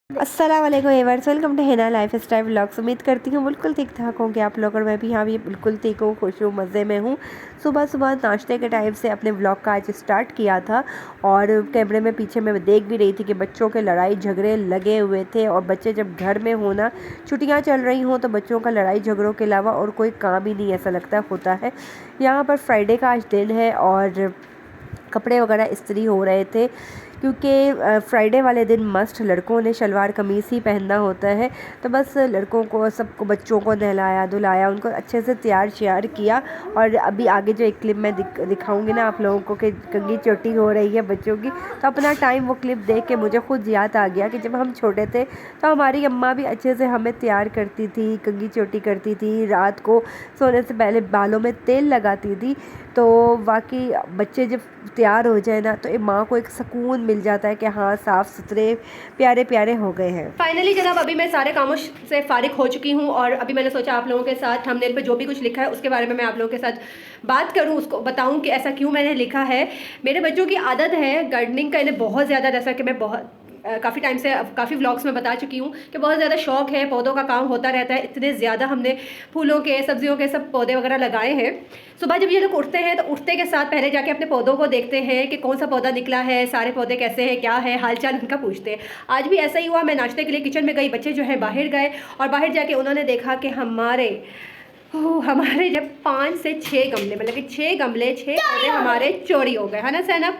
अस्सलाम वालेकुम एवर्स, welcome to Hina lifestyle vlogs. उम्मीद करती हूँ बिल्कुल ठीक ठाक होंगे आप लोग और मैं भी यहाँ भी बिल्कुल ठीक हूँ, खुश हूँ, मज़े में हूँ। सुबह सुबह नाश्ते के टाइम से अपने व्लॉग का आज स्टार्ट किया था और कैमरे में पीछे मैं देख भी रही थी कि बच्चों के लड़ाई झगड़े लगे हुए थे। और बच्चे जब घर में हो ना, छुट्टियाँ चल रही हों, तो बच्चों का लड़ाई झगड़ों के अलावा और कोई काम ही नहीं ऐसा लगता होता है। यहाँ पर फ्राइडे का आज दिन है और कपड़े वगैरह इस्त्री हो रहे थे क्योंकि फ्राइडे वाले दिन मस्ट लड़कों ने शलवार कमीज़ ही पहनना होता है। तो बस लड़कों को सबको बच्चों को नहलाया धुलाया, उनको अच्छे से तैयार श्यार किया। और अभी आगे जो एक क्लिप मैं दिखाऊंगी ना आप लोगों को कि कंघी चोटी हो रही है बच्चों की, तो अपना टाइम वो क्लिप देख के मुझे खुद याद आ गया कि जब हम छोटे थे तो हमारी अम्मा भी अच्छे से हमें तैयार करती थी, कंघी चोटी करती थी, रात को सोने से पहले बालों में तेल लगाती थी। तो वाकई बच्चे जब तैयार हो जाए ना तो माँ को एक सुकून मिल जाता है कि हाँ साफ़ सुथरे प्यारे प्यारे हो गए हैं। फाइनली जनाब अभी मैं सारे कामों से फारिग हो चुकी हूँ और अभी मैंने सोचा आप लोगों के साथ थंबनेल पे जो भी कुछ लिखा है उसके बारे में मैं आप लोगों के साथ बात करूँ, उसको बताऊँ कि ऐसा क्यों मैंने लिखा है। मेरे बच्चों की आदत है गार्डनिंग का, इन्हें बहुत ज़्यादा, जैसा कि मैं बहुत काफ़ी टाइम से काफ़ी व्लॉग्स में बता चुकी हूँ कि बहुत ज़्यादा शौक है, पौधों का काम होता रहता है। इतने ज़्यादा हमने फूलों के सब्जियों के सब पौधे वगैरह लगाए हैं। सुबह जब ये लोग उठते हैं तो उठते के साथ पहले जाके अपने पौधों को देखते हैं कि कौन सा पौधा निकला है, सारे पौधे कैसे हैं, क्या है हालचाल, इनका पूछते हैं। आज भी ऐसा ही हुआ, मैं नाश्ते के लिए किचन में गई, बच्चे जो है बाहर गए और बाहर जाके उन्होंने देखा कि हमारे जब 5 से 6 गमले, मतलब कि 6 गमले 6 पौधे हमारे चोरी हो गए, है ना सैनब?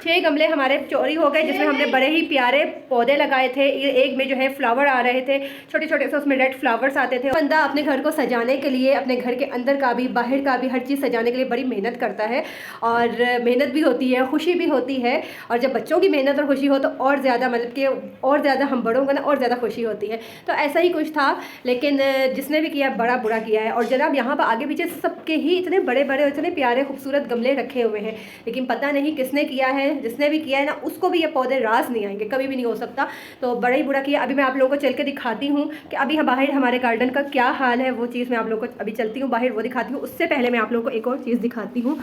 6 गमले हमारे चोरी हो गए जिसमें हमने बड़े ही प्यारे पौधे लगाए थे। एक में जो है फ्लावर आ रहे थे, छोटे छोटे से, उसमें रेड फ्लावर्स आते थे। बंदा अपने घर को सजाने के लिए, अपने घर के अंदर का भी बाहर का भी हर चीज़ सजाने के लिए बड़ी मेहनत करता है और मेहनत भी होती है, खुशी भी होती है। और जब बच्चों की मेहनत और खुशी हो तो और ज़्यादा, मतलब कि और ज़्यादा हम बड़ों को ना और ज़्यादा खुशी होती है। तो ऐसा ही कुछ था, लेकिन जिसने भी किया बड़ा बुरा किया है। और जनाब यहाँ पर आगे पीछे सबके ही इतने बड़े बड़े और इतने प्यारे खूबसूरत गमले रखे हुए हैं, लेकिन पता नहीं किसने किया है। जिसने भी किया है ना उसको भी ये पौधे रास नहीं आएंगे, कभी भी नहीं हो सकता। तो बड़ा ही बुरा किया। अभी मैं आप लोगों को चल के दिखाती हूँ कि अभी बाहर हमारे गार्डन का क्या हाल है। वो चीज़ मैं आप लोगों को अभी चलती हूँ बाहर, वो दिखाती हूँ। उससे पहले मैं आप लोगों को एक और चीज़ दिखाती हूँ।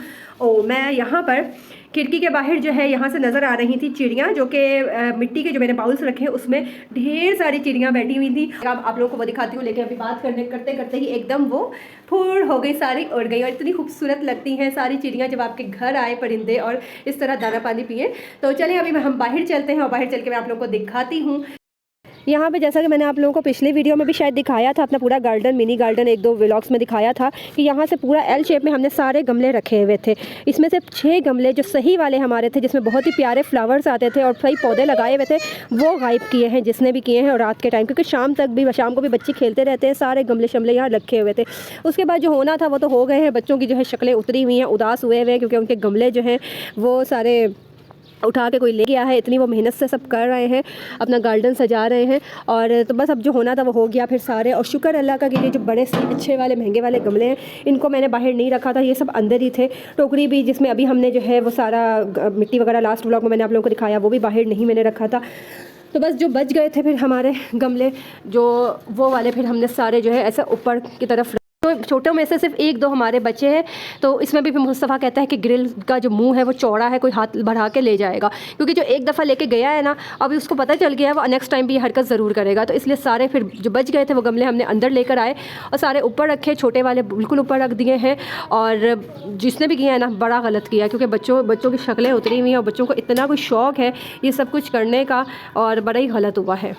मैं यहाँ पर खिड़की के बाहर जो है, यहाँ से नज़र आ रही थी चिड़ियाँ, जो कि मिट्टी के जो मैंने बाउल्स रखे हैं उसमें ढेर सारी चिड़ियाँ बैठी हुई थी। अब आप लोगों को वो दिखाती हूँ, लेकिन अभी बात करते करते ही एकदम वो फूल हो गई, सारी उड़ गई। और इतनी खूबसूरत लगती हैं सारी चिड़ियाँ जब आपके घर आए परिंदे और इस तरह दाना पानी पिए। तो चलें अभी हम बाहर चलते हैं और बाहर चल के मैं आप लोगों को दिखाती हूँ। यहाँ पे जैसा कि मैंने आप लोगों को पिछले वीडियो में भी शायद दिखाया था, अपना पूरा गार्डन, मिनी गार्डन, 1-2 व्लॉग्स में दिखाया था कि यहाँ से पूरा एल शेप में हमने सारे गमले रखे हुए थे। इसमें से 6 गमले जो सही वाले हमारे थे, जिसमें बहुत ही प्यारे फ्लावर्स आते थे और सही पौधे लगाए हुए थे, वो गायब किए हैं जिसने भी किए हैं। और रात के टाइम, क्योंकि शाम को भी बच्चे खेलते रहते हैं, सारे गमले शमले यहाँ रखे हुए थे। उसके बाद जो होना था वो तो हो गए हैं। बच्चों की जो है शक्लें उतरी हुई हैं, उदास हुए हुए हैं, क्योंकि उनके गमले जो हैं वो सारे उठा के कोई ले गया है। इतनी वो मेहनत से सब कर रहे हैं, अपना गार्डन सजा रहे हैं। और तो बस अब जो होना था वो हो गया फिर सारे। और शुक्र अल्लाह का कि ये जो बड़े से अच्छे वाले महंगे वाले गमले हैं, इनको मैंने बाहर नहीं रखा था, ये सब अंदर ही थे। टोकरी भी जिसमें अभी हमने जो है वो सारा मिट्टी वगैरह लास्ट व्लॉग में मैंने आप लोगों को दिखाया, वो भी बाहर नहीं मैंने रखा था। तो बस जो बच गए थे फिर हमारे गमले, जो वो वाले फिर हमने सारे जो है ऐसा ऊपर की तरफ। तो छोटों में से सिर्फ 1-2 हमारे बच्चे हैं। तो इसमें भी मुस्तफ़ा कहता है कि ग्रिल का जो मुंह है वो चौड़ा है, कोई हाथ बढ़ा के ले जाएगा, क्योंकि जो एक दफ़ा लेके गया है ना, अभी उसको पता चल गया है, वो नेक्स्ट टाइम भी ये हरकत ज़रूर करेगा। तो इसलिए सारे फिर जो बच गए थे वो गमले हमने अंदर लेकर आए और सारे ऊपर रखे, छोटे वाले बिल्कुल ऊपर रख दिए हैं। और जिसने भी किया है ना बड़ा गलत किया, क्योंकि बच्चों की शक्लें उतरी हुई हैं और बच्चों को इतना कोई शौक़ है ये सब कुछ करने का, और बड़ा ही गलत हुआ है।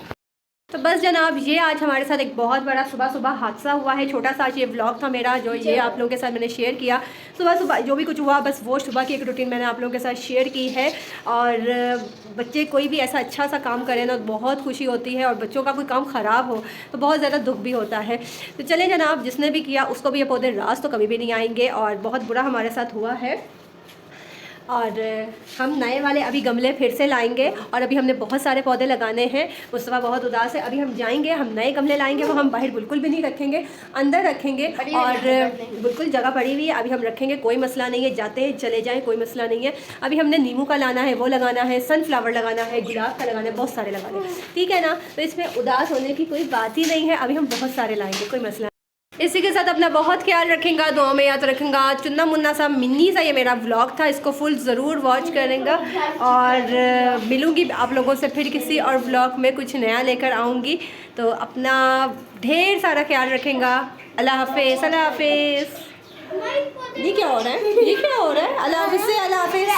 तो बस जनाब ये आज हमारे साथ एक बहुत बड़ा सुबह सुबह हादसा हुआ है। छोटा सा ये व्लॉग था मेरा, जो ये आप लोगों के साथ मैंने शेयर किया। सुबह सुबह जो भी कुछ हुआ, बस वो सुबह की एक रूटीन मैंने आप लोगों के साथ शेयर की है। और बच्चे कोई भी ऐसा अच्छा सा काम करें ना, बहुत खुशी होती है, और बच्चों का कोई काम ख़राब हो तो बहुत ज़्यादा दुख भी होता है। तो चले जनाब, जिसने भी किया उसको भी ये पौधे रास तो कभी भी नहीं आएंगे, और बहुत बुरा हमारे साथ हुआ है। और हम नए वाले अभी गमले फिर से लाएंगे, और अभी हमने बहुत सारे पौधे लगाने हैं। मुस्तफ़ा बहुत उदास है, अभी हम जाएंगे, हम नए गमले लाएंगे, वो हम बाहर बिल्कुल भी नहीं रखेंगे, अंदर रखेंगे। और बिल्कुल जगह पड़ी हुई है, अभी हम रखेंगे, कोई मसला नहीं है, जाते हैं चले जाएँ, कोई मसला नहीं है। अभी हमने नींबू का लाना है, वो लगाना है, सनफ्लावर लगाना है, गुलाब का लगाना है, बहुत सारे लगाने हैं, ठीक है ना? तो इसमें उदास होने की कोई बात ही नहीं है, अभी हम बहुत सारे लाएंगे, कोई मसला। इसी के साथ अपना बहुत ख्याल रखेंगे, दुआ में याद रखेंगे। चुन्ना मुन्ना सा मिनी सा ये मेरा व्लॉग था, इसको फुल ज़रूर वॉच करेंगे और मिलूँगी आप लोगों से फिर किसी और व्लॉग में कुछ नया लेकर आऊँगी। तो अपना ढेर सारा ख्याल रखेंगे। अल्लाह हाफिज़, अल्लाह हाफिज़। ये क्या हो रहा है, ये क्या हो रहा है? अल्लाह हाफिज़ से अल्लाह हाफिज़।